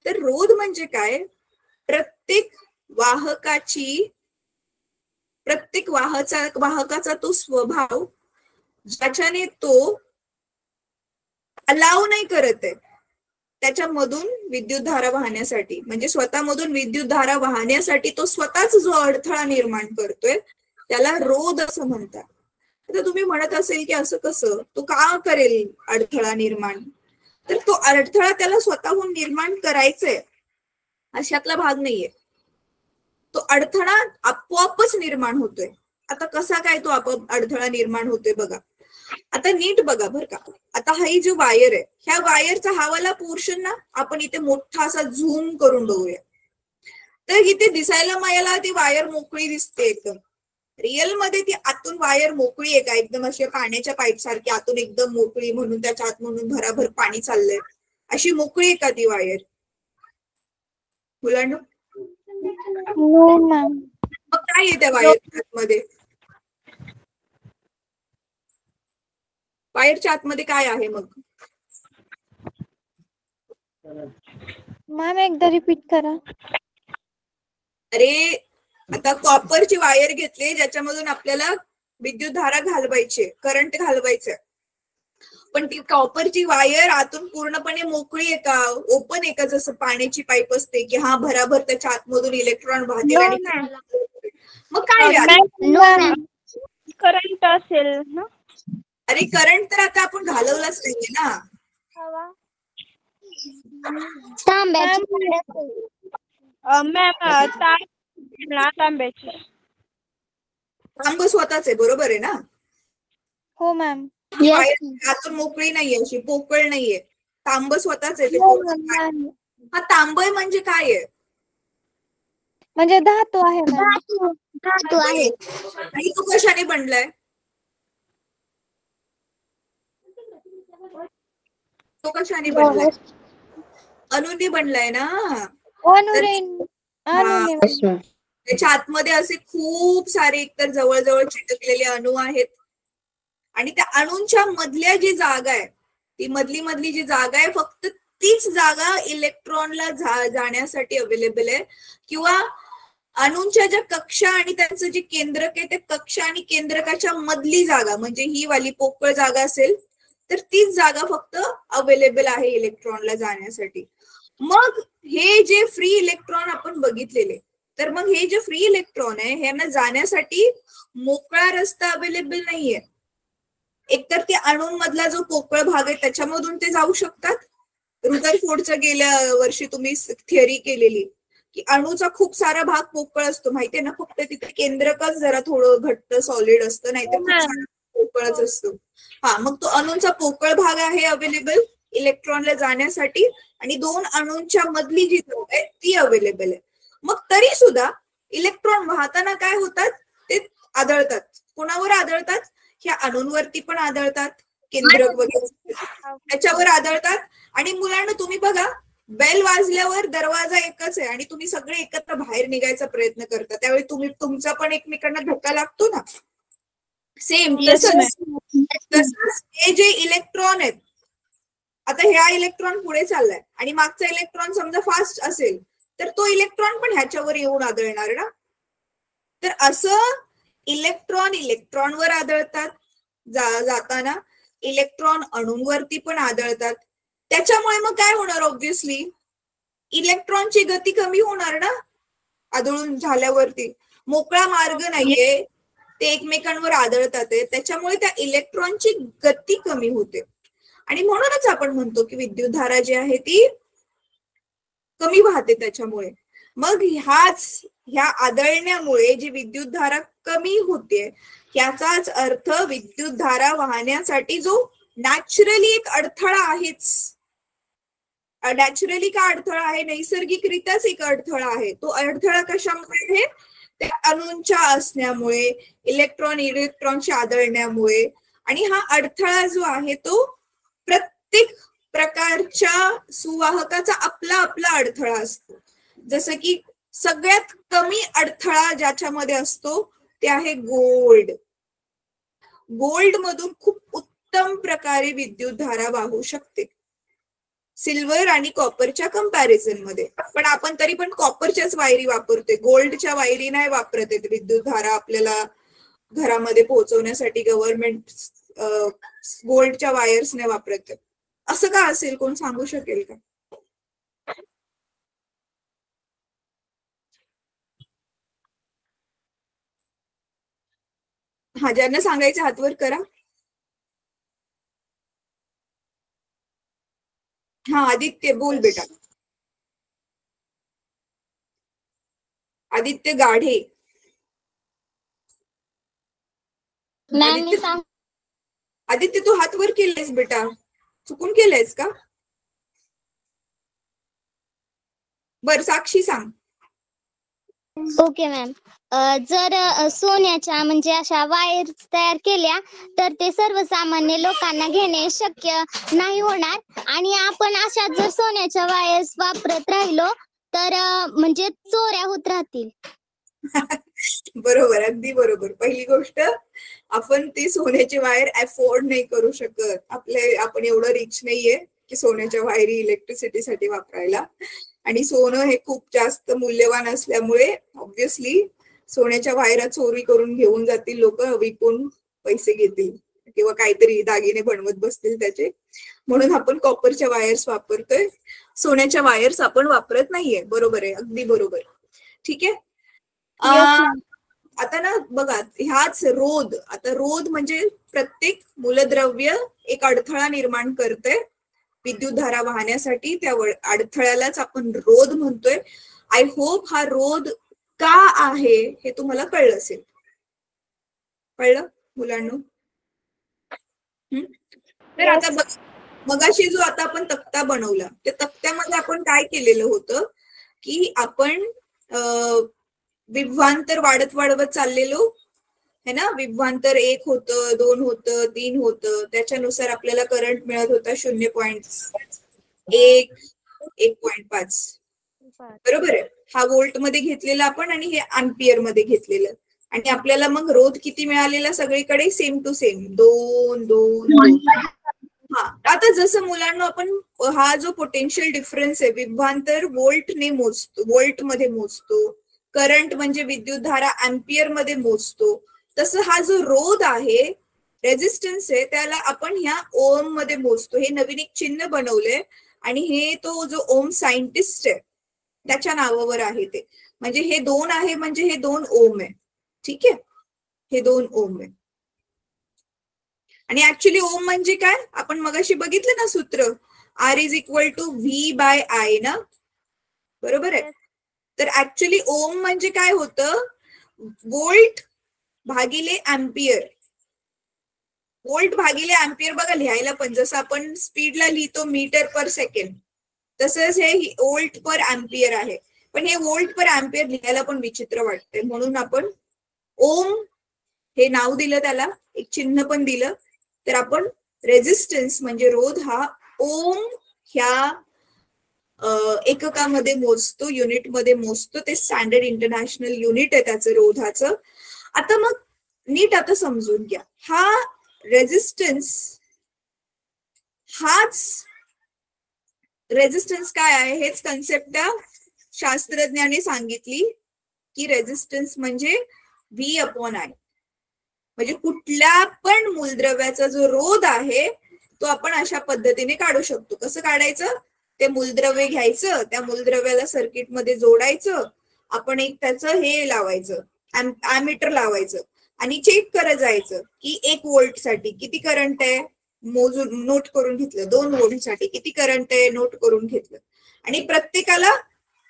तर रोध म्हणजे काय? प्रत्येक वाहकाचा तो स्वभाव ज्याच्याने तो अलाव नाही करत आहे त्याच्यामधून विद्युतधारा वाहण्यासाठी, म्हणजे स्वतःमधून विद्युतधारा वाहण्यासाठी तो स्वतःच जो अडथळा निर्माण करतोय त्याला रोध असं म्हणतात. आता तुम्ही म्हणत असेल की असं कसं, तो का करेल अडथळा निर्माण? तर तो अडथळा त्याला स्वतःहून निर्माण करायचंय अशातला भाग नाहीये. तो अडथळा आपोआपच निर्माण होतोय. आता कसा काय तो आपोआप अडथळा निर्माण होतोय बघा. आता नीट बघा बर का. आता ही जो वायर आहे, ह्या वायरचा हावाला पोर्शन ना आपण इथे मोठा असा झूम करून बघूया. तर इथे दिसायला मला ती वायर मोकळी दिसते एकदम. रिअल मध्ये ती आतून वायर मोकळी आहे का? एकदम अशी पाण्याच्या पाईप सारखी आतून एकदम मोकळी, म्हणून त्याच्या आत म्हणून भराभर पाणी चाललंय, अशी मोकळी आहे का ती वायर? मुलांना मग काय आहे त्या वायरच्या आतमध्ये? वायरच्या आतमध्ये काय आहे मग? मॅम एकदा रिपीट करा. अरे आता कॉपरची वायर घेतली ज्याच्यामधून आपल्याला विद्युतधारा घालवायची, करंट घालवायचं, पण ती कॉपरची वायर आतून पूर्णपणे मोकळी आहे का, ओपन आहे का, जसं पाण्याची पाईप असते की हा भराभर त्याच्या आतमधून इलेक्ट्रॉन वाहतील आणि मग काय करंट असेल ना? अरे करंट तर आता आपण घालवलाच नाहीये ना. मॅम तांब्याची तांब स्वतःच आहे, बरोबर आहे ना. हो मॅम. आतून मोकळी नाहीये, अशी पोकळ नाहीये, तांब स्वतःच आहे. हो मॅम. हा तांब म्हणजे काय आहे? म्हणजे धातू आहे मॅम. धातू आहे. आणि तो कशाने बनलाय? तो कशाने बनलाय? अणूने बनलाय ना. त्याच्या आतमध्ये असे खूप सारे एकतर जवळजवळ चिटकलेले अणू आहेत आणि त्या अणूंच्या मधल्या जी जागा आहे, ती मधली जी जागा आहे, फक्त तीच जागा इलेक्ट्रॉनला जाण्यासाठी अवेलेबल आहे. किंवा अणूंच्या ज्या कक्षा आणि त्यांचं जे केंद्रक आहे, त्या कक्षा आणि केंद्रकाच्या मधली जागा म्हणजे ही वाली पोकळ जागा असेल तर तीच जागा फक्त अवेलेबल आहे इलेक्ट्रॉनला जाण्यासाठी. मग हे जे फ्री इलेक्ट्रॉन आपण बघितलेले, तर मग हे जे फ्री इलेक्ट्रॉन आहे ह्यांना जाण्यासाठी मोकळा रस्ता अवेलेबल नाहीये. एकतर त्या अणूंमधला जो पोकळ भाग आहे त्याच्यामधून ते जाऊ शकतात. रुदरफोर्डचं गेल्या वर्षी तुम्ही थिअरी केलेली की अणूचा खूप सारा भाग पोकळ असतो, माहितीये ना, फक्त तिथे केंद्रकच जरा थोडं घट्ट सॉलिड असतं, नाहीतर खूप सारा पोकळच असतो. हा, मग तो अणूंचा पोकळ भाग आहे अवेलेबल इलेक्ट्रॉनला जाण्यासाठी आणि दोन अणूंच्या मधली जी जागा आहे ती अवेलेबल आहे. मग तरी सुद्धा इलेक्ट्रॉन वाहताना काय होतात, ते आदळतात. कोणावर आदळतात? ह्या अणूंवरती पण आदळतात, केंद्रक वगैरे त्याच्यावर आदळतात. आणि मुलांना तुम्ही बघा, बेल वाजल्यावर दरवाजा एकच आहे आणि तुम्ही सगळे एकत्र बाहेर निघायचा प्रयत्न करता, त्यावेळी तुमचा पण एकमेकांना धक्का लागतो ना. सेम तसंच हे जे इलेक्ट्रॉन आहेत, आता ह्या इलेक्ट्रॉन पुढे चाललाय आणि मागचा इलेक्ट्रॉन समजा फास्ट असेल तर तो इलेक्ट्रॉन पण ह्याच्यावर येऊन आदळणार ना. तर असं इलेक्ट्रॉन इलेक्ट्रॉनवर आदळतात जाताना, इलेक्ट्रॉन अणूंवरती पण आदळतात. त्याच्यामुळे मग काय होणार, ऑब्व्हियसली इलेक्ट्रॉनची गती कमी होणार ना. आदळून झाल्यावरती मोकळा मार्ग नाहीये, ते एकमेकांवर आदळतात, त्याच्यामुळे त्या इलेक्ट्रॉनची गती कमी होते आणि म्हणूनच आपण म्हणतो की विद्युतधारा जी आहे ती कमी वाहते त्याच्यामुळे. मग ह्या आदळण्यामुळे जी विद्युतधारा कमी होते, याचाच अर्थ विद्युतधारा वाहण्यासाठी जो नॅचरली एक अडथळा आहेच. नॅचरली का अडथळा आहे? नैसर्गिकरित्याच एक अडथळा आहे. तो अडथळा कशामुळे आहे? त्या अणूंच्या असण्यामुळे, इलेक्ट्रॉनच्या आदळण्यामुळे. आणि हा अडथळा जो आहे तो प्रत्येक प्रकारच्या सुवाहकाचा आपला आपला अडथळा असतो. जसं की सगळ्यात कमी अडथळा ज्याच्यामध्ये असतो ते आहे गोल्ड. गोल्ड मधून खूप उत्तम प्रकारे विद्युतधारा वाहू शकते सिल्वर आणि कॉपरच्या कंपॅरिझन मध्ये. पण आपण तरी पण कॉपरच्याच वायरी वापरतोय, गोल्डच्या वायरी नाही वापरत आहेत विद्युतधारा आपल्याला घरामध्ये पोहोचवण्यासाठी. गव्हर्नमेंट गोल्डच्या वायर्स नाही वापरत. असं का असेल, कोण सांगू शकेल का? हा, ज्यांना सांगायचं हातवर करा. हा आदित्य बोल बेटा. आदित्य गाढे. आदित्य तू हात वर केलायस बेटा, चुकून केलंयस का? बर, साक्षी सांग. Okay ma'am. जर सोन्याच्या म्हणजे अशा वायर तयार केल्या तर ते सर्वसामान्य लोकांना घेणे शक्य नाही होणार आणि आपण अशा जर सोन्याच्या वायर्स वापरत राहिलो तर म्हणजे चोऱ्या होत राहतील. बरोबर, अगदी बरोबर. पहिली गोष्ट, आपण ती सोन्याची वायर अफोर्ड नाही करू शकत. आपण एवढं रिच नाहीये की सोन्याच्या वायरी इलेक्ट्रिसिटीसाठी वापरायला. आणि सोनं हे खूप जास्त मूल्यवान असल्यामुळे ऑब्व्हियसली सोन्याच्या वायरा चोरी करून घेऊन जातील लोक, विकून पैसे घेतील किंवा काहीतरी दागिने बनवत बसतील त्याचे, म्हणून आपण कॉपरच्या वायर्स वापरतोय, सोन्याच्या वायर्स आपण वापरत नाहीये. बरोबर आहे, अगदी बरोबर. ठीक आहे. आता ना बघा, ह्याच रोध, आता रोध म्हणजे प्रत्येक मूलद्रव्य एक अडथळा निर्माण करते विद्युतधारा वाहण्यासाठी, त्या अडथळ्यालाच आपण रोध म्हणतोय. आय होप हा रोध का आहे हे तुम्हाला कळलं असेल. कळलं मुलांनो? तर आता मगाशी जो आता आपण तक्ता बनवला, त्या तक्त्यामध्ये आपण काय केलेलं होतं की आपण विभवांतर वाढवत चाललेलो है ना. विभवांतर 1 होतं, 2 होतं, 3 होतं, त्याच्यानुसार आपल्याला करंट मिळत होता 0.1, 1.5. बरोबर आहे. हा व्होल्ट मध्ये घेतलेला आपण आणि हे अँपियर मध्ये घेतलेलं, आणि आपल्याला मग रोध किती मिळालेला सगळीकडे? Same to same 2, 2, 2. हा, आता जसं मुलांना आपण हा जो पोटेन्शियल डिफरन्स आहे, विभवांतर व्होल्टने मोजतो, व्होल्ट मध्ये मोजतो, करंट म्हणजे विद्युतधारा अँपियर मध्ये मोजतो, तसं हा जो रोध आहे, रेझिस्टन्स आहे, त्याला आपण ह्या ओम मध्ये मोजतो. हे नवीन एक चिन्ह बनवलंय आणि हे तो जो ओम सायंटिस्ट आहे त्याच्या नावावर आहे ते. म्हणजे हे 2 आहे म्हणजे हे 2 ओम आहे. ठीक आहे, हे 2 ओम आहे. आणि ऍक्च्युली ओम म्हणजे काय, आपण मगाशी बघितलं ना सूत्र, R = V/I ना. बरोबर आहे. तर ऍक्च्युली ओम म्हणजे काय होतं, व्होल्ट भागिले अँपियर. व्होल्ट भागिले अँपियर बघा लिहायला पण, जसं आपण स्पीडला लिहितो मीटर पर सेकंड, तसंच हे व्होल्ट पर अँपियर आहे. पण हे व्होल्ट पर अँपियर लिहायला पण विचित्र वाटतंय, म्हणून आपण ओम हे नाव दिलं, त्याला एक चिन्ह पण दिलं. तर आपण रेझिस्टन्स म्हणजे रोध हा ओम ह्या एककामध्ये मोजतो, युनिट मध्ये मोजतो. ते स्टँडर्ड इंटरनॅशनल युनिट आहे त्याचं रोधाचं. आता मग नीट आता समजून घ्या, हा रेझिस्टन्स, हाच रेझिस्टन्स काय आहे, हेच कन्सेप्ट त्या शास्त्रज्ञाने सांगितली की रेझिस्टन्स म्हणजे V/I. म्हणजे कुठल्या पण मूलद्रव्याचा जो रोध आहे तो आपण अशा पद्धतीने काढू शकतो. कसं काढायचं, ते मूलद्रव्य घ्यायचं, त्या मूलद्रव्याला सर्किट मध्ये जोडायचं, आपण एक त्याचं हे लावायचं, अॅमीटर लावायचं आणि चेक करत जायचं की 1 व्होल्ट साठी किती करंट आहे, मोजून नोट करून घेतलं. 2 व्होल्ट साठी किती करंट आहे, नोट करून घेतलं. आणि प्रत्येकाला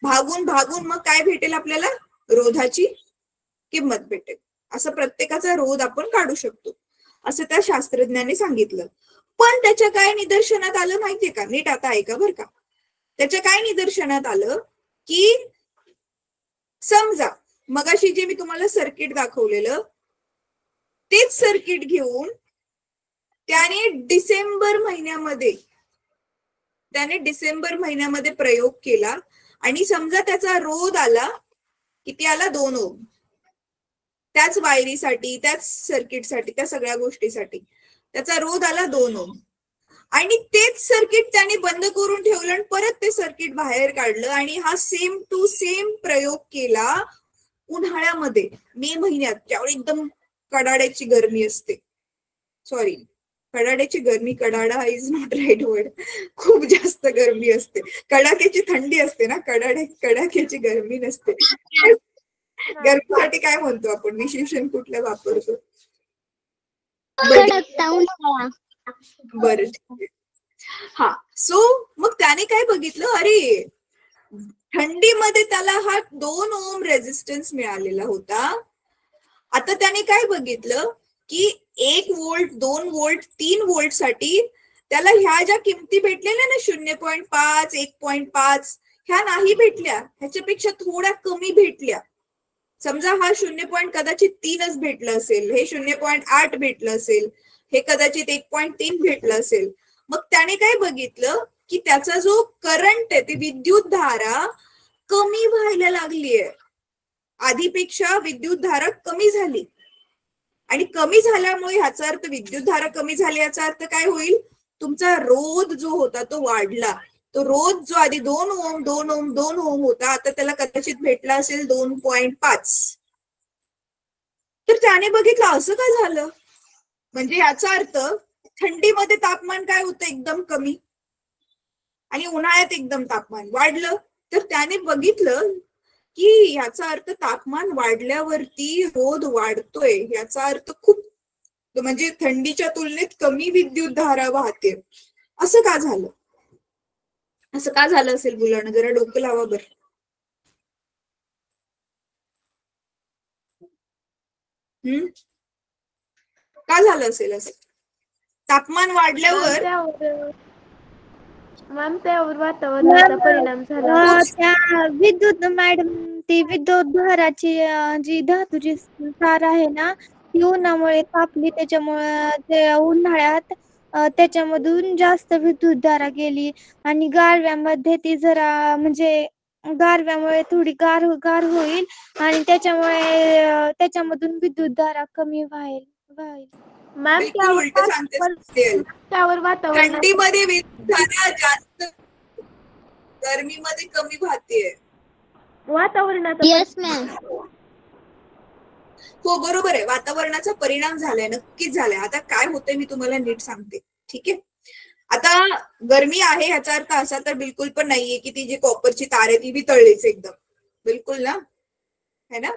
भागून भागून मग काय भेटेल आपल्याला, रोधाची किंमत भेटेल. असं प्रत्येकाचा रोध आपण काढू शकतो, असं त्या शास्त्रज्ञाने सांगितलं. पण त्याच्या काय निदर्शनात आलं माहितीये का, नीट आता ऐका बरं का. त्याच्या काय निदर्शनात आलं की समजा मगाशी जे मी तुम्हाला सर्किट दाखवलेलं, तेच सर्किट घेऊन त्याने डिसेंबर महिन्यामध्ये प्रयोग केला आणि समजा त्याचा रोध आला किती आला, 2 ओम. त्याच वायरीसाठी, त्याच सर्किटसाठी, त्या सगळ्या गोष्टीसाठी त्याचा रोध आला 2 ओम. आणि तेच सर्किट त्याने बंद करून ठेवलं आणि परत ते सर्किट बाहेर काढलं आणि हा सेम टू सेम प्रयोग केला उन्हाळ्यामध्ये, मे महिन्यात, ज्यावेळी एकदम कडाड्याची गरमी असते. सॉरी, कडाड्याची गरमी, Kadada is not right word, खूप जास्त गरमी असते. कडाक्याची थंडी असते ना, कडाक्याची गरमी नसते. गरमीसाठी काय म्हणतो आपण, विशेषण कुठलं वापरतो? बरं, हा. सो मग त्याने काय बघितलं, अरे थंडीमध्ये त्याला हा 2 ओम रेझिस्टन्स मिळालेला होता. आता त्याने काय बघितलं की 1 व्होल्ट, 2 व्होल्ट, 3 व्होल्ट साठी त्याला ह्या ज्या किमती भेटलेल्या ना 0.5, 1.5, ह्या नाही भेटल्या, ह्याच्यापेक्षा थोड्या कमी भेटल्या. समजा हा 0. कदाचित 3च भेटलं असेल, हे 0.8 भेटलं असेल, हे कदाचित 1.3 भेटलं असेल. मग त्याने काय बघितलं की त्याचा जो करंट आहे, ती विद्युत धारा कमी व्हायला लागलीये. आधीपेक्षा विद्युत धारा कमी झाली आणि कमी झाल्यामुळे ह्याचा अर्थ, विद्युत धारा कमी झाली याचा अर्थ काय होईल, तुमचा रोध जो होता तो वाढला. तो रोध जो आधी 2 ओम होता, आता त्याला कदाचित भेटला असेल 2.5. तर त्याने बघितलं असं का झालं, म्हणजे याचा अर्थ थंडीमध्ये तापमान काय होतं एकदम कमी आणि उन्हाळ्यात एकदम तापमान वाढलं. तर त्याने बघितलं की याचा अर्थ तापमान वाढल्यावरती रोध वाढतोय, याचा अर्थ खूप म्हणजे थंडीच्या तुलनेत कमी विद्युत धारा वाहते. असं का झालं, असं का झालं असेल मुलांना, जरा डोकं लावा बरं. का झालं असेल असं? तापमान वाढल्यावर मॅम त्यावर वातावरणाचा परिणाम झाला. त्या विद्युत मॅडम ती विद्युत धाराची जी धातूची तार आहे ना ती उन्हामुळे तापली, त्याच्यामुळे ते उन्हाळ्यात त्याच्यामधून जास्त विद्युत धारा गेली आणि गारव्यामध्ये ती जरा म्हणजे गारव्यामुळे थोडी गार होईल आणि त्याच्यामधून विद्युत धारा कमी व्हाईल. मॅम बिलकुल उलट सांगते. त्यावर वातावरण थंडीमध्ये विद्युत धारा जास्त, गरमीमध्ये कमी वाहतीये. वातावरणाचा येस मॅम. हो बरोबर आहे, वातावरणाचा परिणाम झालाय, नक्कीच झालाय. आता काय होतंय मी तुम्हाला नीट सांगते. ठीक आहे, आता गरमी आहे ह्याचा अर्थ असा तर बिलकुल पण नाहीये की ती जी कॉपरची तार आहे ती वितळलीच एकदम, बिलकुल ना, है ना.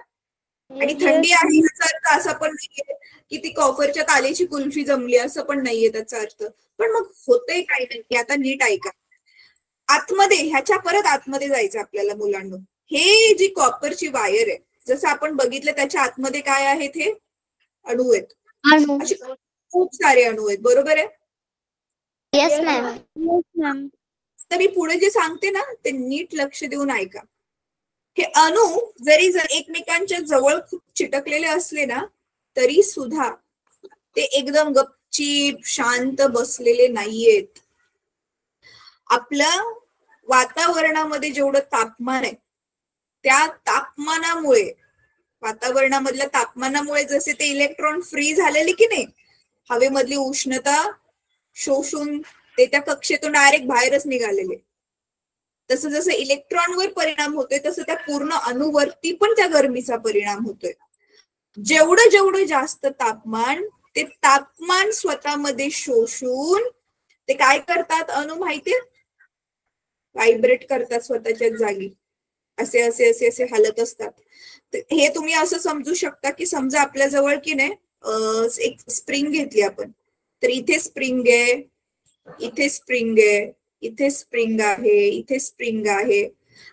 आणि थंडी आहे ह्याचा अर्थ असा पण नाहीये की ती कॉपरच्या तालेची कुल्फी जमली, असं पण नाहीये त्याचा अर्थ. पण मग होतंय काय नक्की, आता नीट ऐका. आतमध्ये, ह्याच्या परत आतमध्ये जायचं आपल्याला मुलांना. हे जी कॉपरची वायर आहे, जसं आपण बघितलं त्याच्या आतमध्ये काय आहेत, हे अणू आहेत, असे खूप सारे अणू आहेत, बरोबर आहे. Yes ma'am. तर मी पुढे जे सांगते ना ते नीट लक्ष देऊन ऐका. हे अणू जरी एकमेकांच्या जवळ खूप चिटकलेले असले ना तरी सुद्धा ते एकदम गपचीप शांत बसलेले नाहीयेत. आपलं वातावरणामध्ये जेवढं तापमान आहे त्या तापमानामुळे, वातावरणामधल्या तापमानामुळे जसे ते इलेक्ट्रॉन फ्री झालेले की नाही, हवेमधली उष्णता शोषून ते त्या कक्षेतून डायरेक्ट बाहेरच निघालेले, तसं जसं इलेक्ट्रॉनवर परिणाम होतोय तसं त्या पूर्ण अणुवरती पण त्या गरमीचा परिणाम होतोय. जेवढं जास्त तापमान, ते तापमान स्वतःमध्ये शोषून ते काय करतात अणू माहितीये, व्हायब्रेट करतात स्वतःच्याच जागी, असे असे असे असे हालत असतात. हे तुम्ही असं समजू शकता की समजा आपल्या जवळ की नाही एक स्प्रिंग घेतली आपण, तर इथे स्प्रिंग आहे, इथे स्प्रिंग आहे, इथे स्प्रिंग आहे, इथे स्प्रिंग आहे,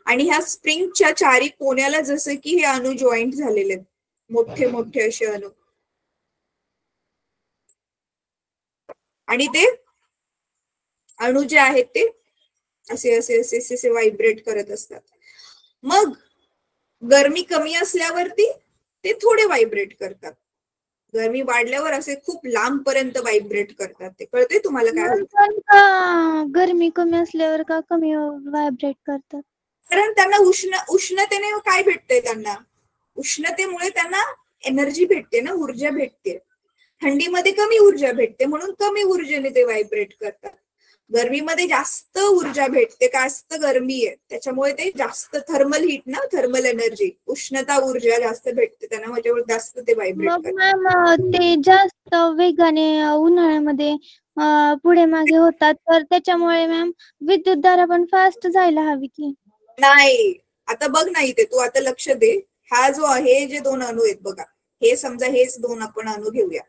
आणि ह्या स्प्रिंगच्या चारी कोण्याला जसं की हे अणू जॉईंट झालेले आहेत, मोठे मोठे असे अणू, आणि ते अणू जे आहेत ते असे असे असे असे व्हायब्रेट करत असतात. मग गरमी कमी असल्यावरती ते थोडे व्हायब्रेट करतात, गरमी वाढल्यावर असे खूप लांब पर्यंत व्हायब्रेट करतात. ते कळतंय तुम्हाला काय होतं? गरमी कमी असल्यावर का कमी व्हायब्रेट करतात? कारण त्यांना उष्णतेने काय भेटतंय, त्यांना उष्णतेमुळे त्यांना एनर्जी भेटते ना, ऊर्जा भेटते. थंडीमध्ये कमी ऊर्जा भेटते म्हणून कमी ऊर्जेने ते व्हायब्रेट करतात. गरमीमध्ये जास्त ऊर्जा भेटते, जास्त गरमी आहे त्याच्यामुळे ते जास्त थर्मल हीट ना, थर्मल एनर्जी, उष्णता ऊर्जा जास्त भेटते त्यांना, म्हणजे जास्त ते व्हायब्रेट करतात. मग मॅम ते जास्त वेगाने उन्हाळ्यामध्ये पुढे मागे होतात, तर त्याच्यामुळे मॅम विद्युत धारा पण फास्ट जायला हवी की नाही. आता बघ ना इथे, तू आता लक्ष दे. हा जो आहे, जे दोन अणू आहेत बघा, हे समजा हेच दोन आपण अणू घेऊया,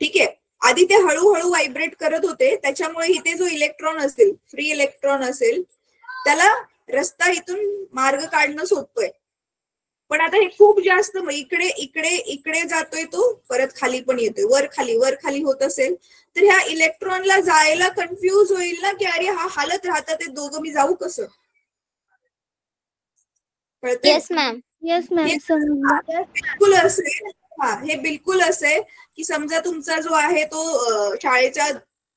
ठीक आहे. आधी ते हळूहळू व्हायब्रेट करत होते, त्याच्यामुळे इथे जो इलेक्ट्रॉन असेल, फ्री इलेक्ट्रॉन असेल, त्याला रस्ता इथून मार्ग काढणं सोपं आहे. पण आता हे खूप जास्त इकडे इकडे इकडे जातोय, तो परत खाली पण येतोय, वर खाली होत असेल तर ह्या इलेक्ट्रॉनला जायला कन्फ्युज होईल ना की अरे हा हालत राहतात ते दोघं, मी जाऊ कसं? Yes ma'am. बिलकुल असेल. हा, हे बिलकुल असे की समजा तुमचा जो आहे तो शाळेच्या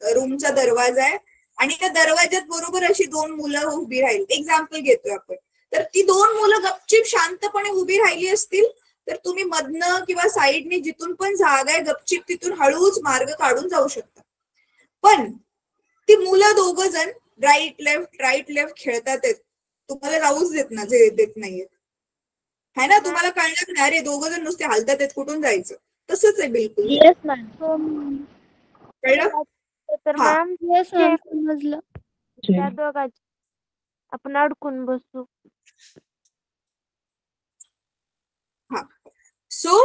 रूमचा दरवाजा आहे आणि त्या दरवाज्यात बरोबर अशी दोन मुलं उभी राहील, एक्झाम्पल घेतोय आपण, तर ती दोन मुलं गपचीप शांतपणे उभी राहिली असतील तर तुम्ही मधनं किंवा साईडने जिथून पण जागा आहे गपचीप तिथून हळूच मार्ग काढून जाऊ शकता. पण ती मुलं दोघं जण राईट लेफ्ट खेळतात, तुम्हाला जाऊच देत नाहीये, है ना. तुम्हाला कळणार नाही, अरे दोघं जण नुसते हालतात आहेत, कुठून जायचं. तसंच आहे बिलकुल. Yes ma'am. कळलं? तर हा. मॅम येस मॅम समजलं. त्या दोघांची आपण अडकून बसू. हा. सो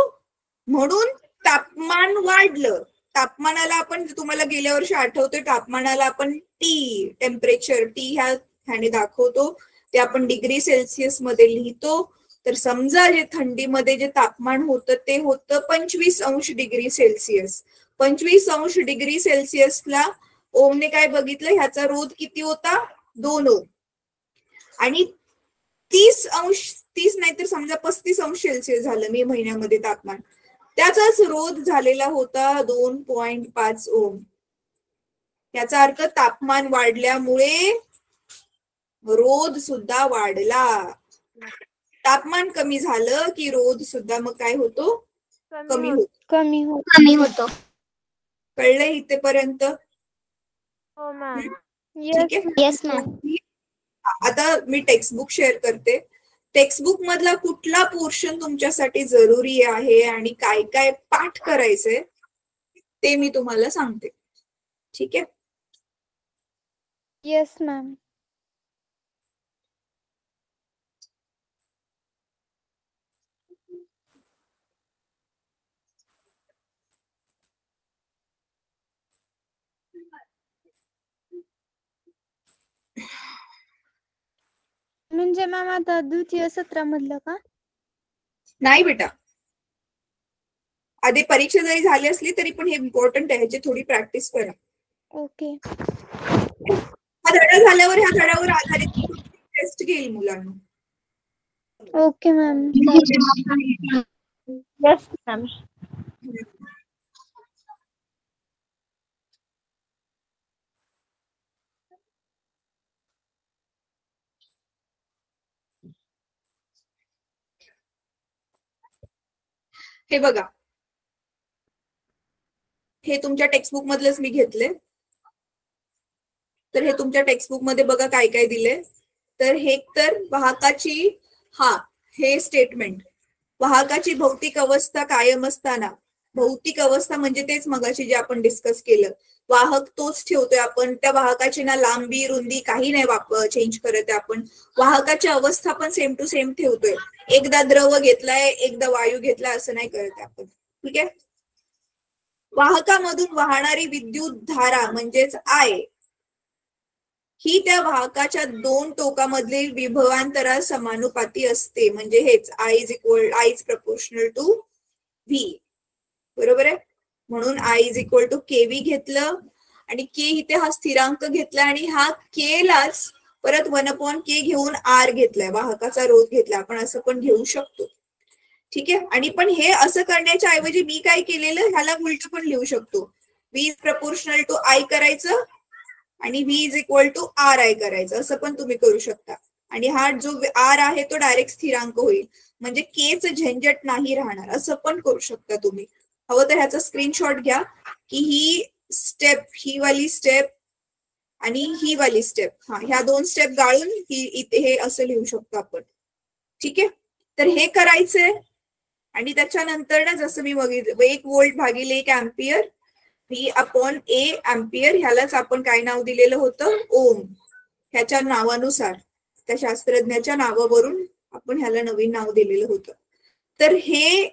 म्हणून तापमान वाढलं. तापमानाला आपण, तुम्हाला गेल्या वर्षी आठवतोय, तापमानाला आपण टी, टेम्परेचर टी ह्याने दाखवतो, ते आपण डिग्री सेल्सिअस मध्ये लिहितो. तर समजा जे थंडीमध्ये जे तापमान होतं ते होतं 25°C. 25°C ओमने काय बघितलं, ह्याचा रोध किती होता, 2 ओम. आणि 30 नाही तर समजा 35°C झालं मे महिन्यामध्ये तापमान, त्याचाच रोध झालेला होता 2.5 ओम. याचा अर्थ तापमान वाढल्यामुळे रोध सुद्धा वाढला. तापमान कमी झालं की रोध सुद्धा मग काय होतो, कमी होतो. कळलं इथेपर्यंत? हो मॅम. ठीक आहे. Yes ma'am. आता मी टेक्स्टबुक शेअर करते. टेक्स्टबुक मधला कुठला पोर्शन तुमच्यासाठी जरुरी आहे आणि काय काय पाठ करायचंय ते मी तुम्हाला सांगते. ठीक आहे. Yes ma'am. म्हणजे मॅम आता द्वितीय सत्रामधलं का? नाही बेटा, आधी परीक्षा जरी झाली असली तरी पण हे इम्पॉर्टंट आहे, ह्याची थोडी प्रॅक्टिस करा. ओके. हा धडा झाल्यावर ह्या धड्यावर आधारित टेस्ट घेईल मुलांना. Okay ma'am. Yes ma'am. हे बघा, हे तुमच्या टेक्स्टबुक मधलंच मी घेतले. तर हे तुमच्या टेक्स्टबुक मध्ये बघा काय काय दिले. तर हे तर वाहकाची, हे स्टेटमेंट, वाहकाची भौतिक अवस्था कायम असताना, भौतिक अवस्था म्हणजे तेच मगाशी जे आपण डिस्कस केलं, वाहक तोच ठेवतोय आपण, त्या वाहकाची ना लांबी रुंदी काही नाही चेंज करत आहे आपण, वाहकाची अवस्था पण सेम टू सेम ठेवतोय. एकदा द्रव घेतलाय एकदा वायू घेतलाय असं नाही करत आपण. ठीक आहे. वाहकामधून वाहणारी विद्युत धारा म्हणजेच I ही त्या वाहकाच्या 2 टोकामधील विभवांतरा समानुपाती असते. म्हणजे हेच I is proportional to V. बरोबर आहे. म्हणून I is equal to KV घेतलं आणि K इथे हा स्थिरांक घेतला आणि हा K लाच परत 1/K घेऊन R घेतलाय, वाहकाचा रोध घेतला. आपण असं पण घेऊ शकतो. ठीक आहे. आणि पण हे असं करण्याच्या ऐवजी मी काय केलेलं, ह्याला उलट पण लिहू शकतो. V is proportional to I करायचं आणि V is equal to RI करायचं, असं पण तुम्ही करू शकता. आणि हा जो R आहे तो डायरेक्ट स्थिरांक होईल, म्हणजे Kच झंझट नाही राहणार. असं पण करू शकता तुम्ही. हवं तर ह्याचा स्क्रीनशॉट घ्या की ही स्टेप, ही वाली स्टेप आणि ही वाली स्टेप, ह्या 2 स्टेप गाळून इथे हे असं लिहू शकतो आपण. ठीक आहे. तर हे करायचंय. आणि त्याच्यानंतर ना जसं मी बघितलं 1 व्होल्ट भागिले 1 अँपियर, V/A अँपियर, ह्यालाच आपण काय नाव दिलेलं होतं, ओम. ह्याच्या नावानुसार, त्या शास्त्रज्ञाच्या नावावरून आपण ह्याला नवीन नाव दिलेलं होतं. तर हे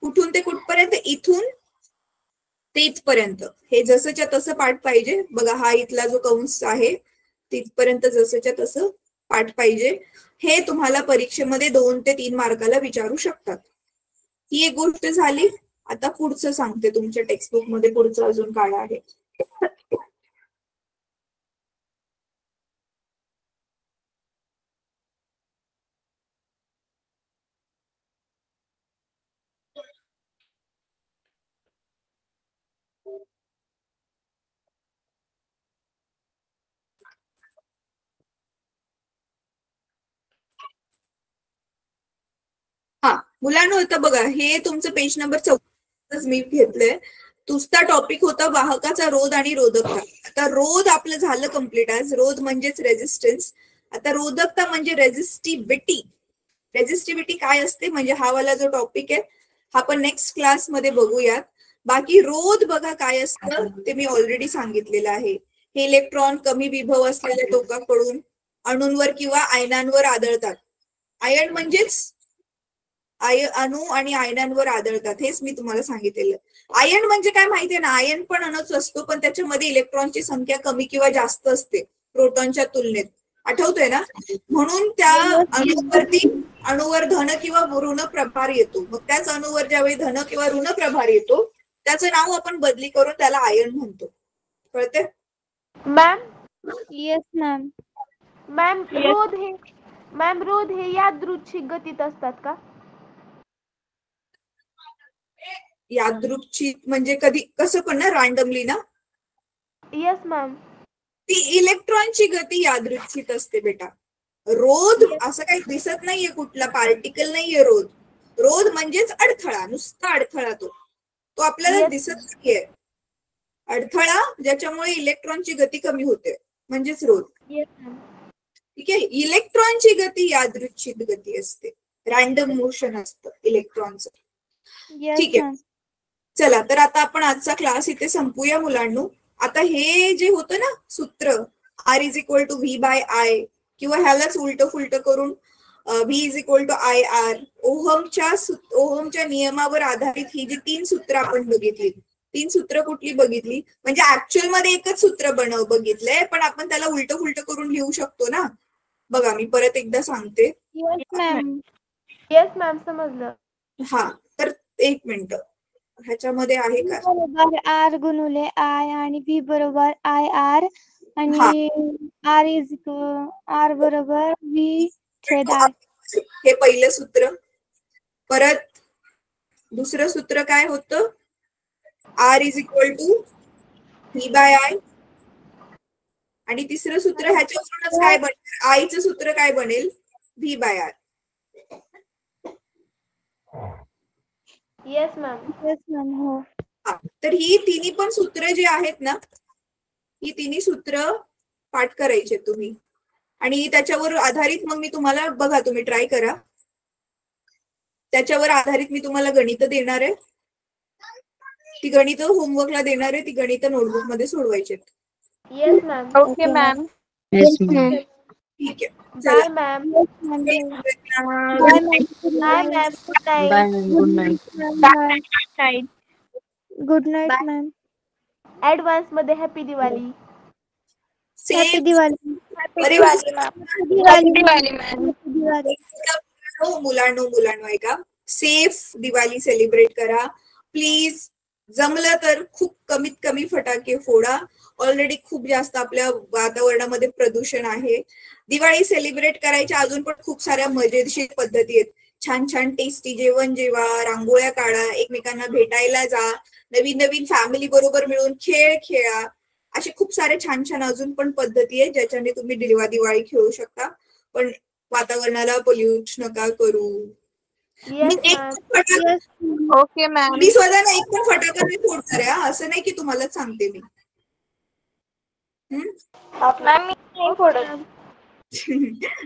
कुठून ते कुठपर्यंत, इथून ते इथपर्यंत हे जसंच्या तसं पाठ पाहिजे. बघा हा इथला जो कंस आहे तिथपर्यंत जसंच्या तसं पाठ पाहिजे. हे तुम्हाला परीक्षेमध्ये 2 ते 3 मार्काला विचारू शकतात. ही एक गोष्ट झाली. आता पुढचं सांगते, तुमच्या टेक्स्टबुक मध्ये पुढचं अजून काय आहे. मुलांनो होतं बघा, हे तुमचं पेज नंबर 14 मी घेतलंय. तुझा टॉपिक होता वाहकाचा रोध आणि रोधकता. आता रोध आपलं झालं कम्प्लीट. आज रोध म्हणजेच रेझिस्टन्स. आता रोधकता म्हणजे रेझिस्टिव्हिटी. रेझिस्टिव्हिटी काय असते, म्हणजे हा वाला जो टॉपिक आहे हा पण नेक्स्ट क्लासमध्ये बघूयात. बाकी रोध बघा काय असतं ते मी ऑलरेडी सांगितलेलं आहे. हे इलेक्ट्रॉन कमी विभव असलेल्या टोकाकडून अणूंवर किंवा आयनांवर आदळतात. आयन म्हणजेच अणू आणि आयनांवर आदळतात, हेच मी तुम्हाला सांगितलेलं. आयन म्हणजे काय माहितीये ना, आयन पण अणूच असतो, पण त्याच्यामध्ये इलेक्ट्रॉनची संख्या कमी किंवा जास्त असते प्रोटॉनच्या तुलनेत. आठवतोय ना? म्हणून त्या अणूवर धन किंवा ऋण प्रभार येतो. मग त्याच अणूवर ज्यावेळी धन किंवा ऋण प्रभार येतो त्याचं नाव आपण बदली करून त्याला आयन म्हणतो. कळते मॅम? Yes ma'am. मॅम रोध हे यादृच्छिक गतीत असतात का? यादृच्छिक म्हणजे कधी कसं पण ना, रॅन्डमली ना? Yes ma'am. ती इलेक्ट्रॉनची गती यादृच्छिक असते बेटा. रोध असं काही दिसत नाहीये, कुठला पार्टिकल नाहीये रोध. रोध म्हणजेच अडथळा, नुसता अडथळा. तो आपल्याला दिसत नाहीये. अडथळा ज्याच्यामुळे इलेक्ट्रॉनची गती कमी होते म्हणजेच रोध. ठीक आहे. इलेक्ट्रॉनची गती यादृच्छिक गती असते, रॅन्डम मोशन असतं इलेक्ट्रॉनचं. ठीक आहे. चला तर आता आपण आजचा क्लास इथे संपूया मुलांनो. आता हे जे होतं ना सूत्र R = V/I किंवा ह्यालाच उलट फुलट करून V = IR, ओहमच्या नियमावर आधारित ही जी 3 सूत्र आपण बघितली. 3 सूत्र कुठली बघितली? म्हणजे ऍक्च्युअल मध्ये एकच सूत्र बघितलंय, पण आपण त्याला उलट फुलट करून लिहू शकतो ना. बघा मी परत एकदा सांगते. येस मॅम समजलं. हा तर एक मिनिट, ह्याच्यामध्ये आहे का? बरोबर R गुणुले I आणि V बरोबर IR आणि R बरोबर V/I. हे पहिलं सूत्र. परत दुसरं सूत्र काय होतं? R = V/I. आणि तिसरं सूत्र ह्याच्यावरूनच काय बनेल? आईचं सूत्र काय बनेल? V/R. Yes ma'am. हो. तर ही तिन्ही पण सूत्र जी आहेत ना, ही तिन्ही सूत्र पाठ करायचे तुम्ही. आणि त्याच्यावर आधारित मग मी तुम्हाला, बघा तुम्ही ट्राय करा, त्याच्यावर आधारित मी तुम्हाला गणित देणार आहे. ती गणित होमवर्कला देणार आहे, ती गणित नोटबुक मध्ये सोडवायची. Yes ma'am. Okay ma'am. ठीक आहे. Bye ma'am. Bye ma'am. Good night ma'am. Advance मध्ये हॅपी दिवाळी. हॅपी दिवाळी. मुलांनो ऐका, सेफ दिवाळी सेलिब्रेट करा प्लीज. जमलं तर खूप कमीत कमी फटाके फोडा. ऑलरेडी खूप जास्त आपल्या वातावरणामध्ये प्रदूषण आहे. दिवाळी सेलिब्रेट करायच्या अजून पण खूप साऱ्या मजेशीर पद्धती आहेत. छान छान टेस्टी जेवण जेवा, रांगोळ्या काढा, एकमेकांना भेटायला जा, नवीन फॅमिली बरोबर मिळून खेळ खेळा. असे खूप सारे छान छान अजून पण पद्धती आहेत ज्याच्याने तुम्ही दिवाळी खेळू शकता. पण वातावरणाला पोल्यूट नका करू. Okay ma'am. मी स्वतः एक पण फटाका नाही फोडणार आहे, असं नाही की तुम्हाला सांगते मी.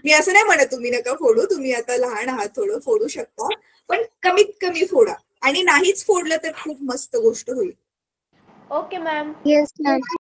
मी असं नाही म्हणत तुम्ही नका फोडू, तुम्ही आता लहान आहात, थोडं फोडू शकता, पण कमीत कमी फोडा. आणि नाहीच फोडलं तर खूप मस्त गोष्ट होईल. Okay ma'am. Yes ma'am.